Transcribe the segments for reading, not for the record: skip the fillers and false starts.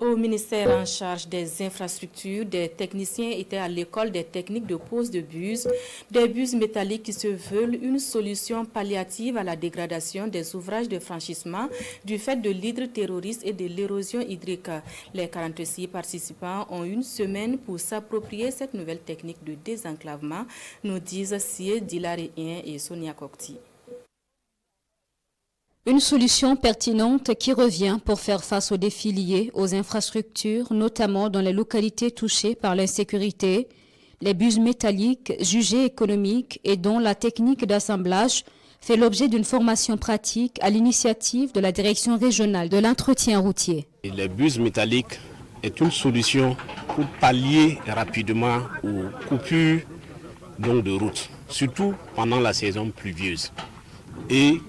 Au ministère en charge des infrastructures, des techniciens étaient à l'école des techniques de pose de bus, des bus métalliques qui se veulent une solution palliative à la dégradation des ouvrages de franchissement du fait de l'hydre terroriste et de l'érosion hydrique. Les 46 participants ont une semaine pour s'approprier cette nouvelle technique de désenclavement, nous disent Sié Dilaréen et Sonia Kokti. Une solution pertinente qui revient pour faire face aux défis liés aux infrastructures, notamment dans les localités touchées par l'insécurité, les bus métalliques jugés économiques et dont la technique d'assemblage fait l'objet d'une formation pratique à l'initiative de la Direction régionale de l'entretien routier. Et les bus métalliques est une solution pour pallier rapidement aux coupures de route, surtout pendant la saison pluvieuse. Et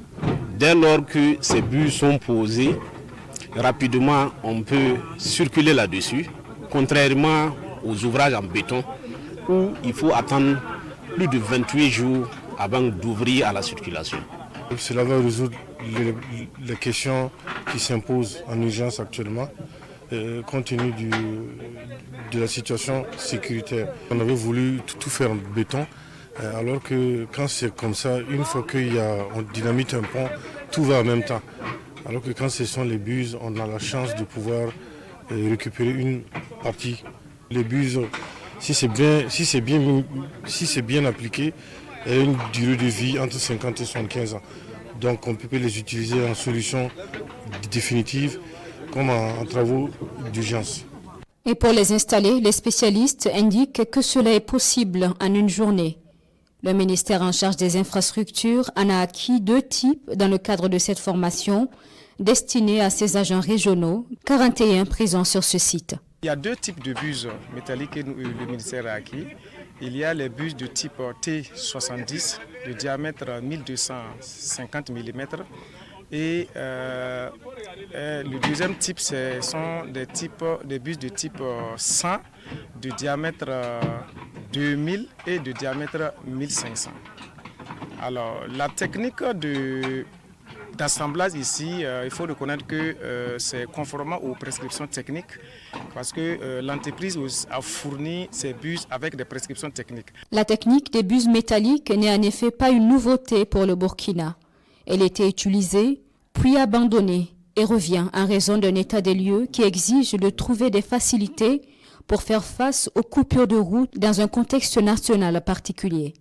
dès lors que ces bus sont posés, rapidement on peut circuler là-dessus, contrairement aux ouvrages en béton où il faut attendre plus de 28 jours avant d'ouvrir à la circulation. Cela va résoudre les questions qui s'imposent en urgence actuellement, compte tenu de la situation sécuritaire. On avait voulu tout faire en béton. Alors que quand c'est comme ça, une fois qu'on dynamite un pont, tout va en même temps. Alors que quand ce sont les bus, on a la chance de pouvoir récupérer une partie. Les bus, si c'est bien appliqué, il y a une durée de vie entre 50 et 75 ans. Donc on peut les utiliser en solution définitive comme en travaux d'urgence. Et pour les installer, les spécialistes indiquent que cela est possible en une journée. Le ministère en charge des infrastructures en a acquis 2 types dans le cadre de cette formation destinée à ses agents régionaux, 41 présents sur ce site. Il y a 2 types de bus métalliques que le ministère a acquis. Il y a les bus de type T70 de diamètre 1250 mm et le deuxième type, ce sont des bus de type 100 de diamètre 2000 et de diamètre 1500. Alors, la technique d'assemblage ici, il faut reconnaître que c'est conformément aux prescriptions techniques parce que l'entreprise a fourni ces bus avec des prescriptions techniques. La technique des bus métalliques n'est en effet pas une nouveauté pour le Burkina. Elle était utilisée, puis abandonnée et revient en raison d'un état des lieux qui exige de trouver des facilités pour faire face aux coupures de route dans un contexte national particulier.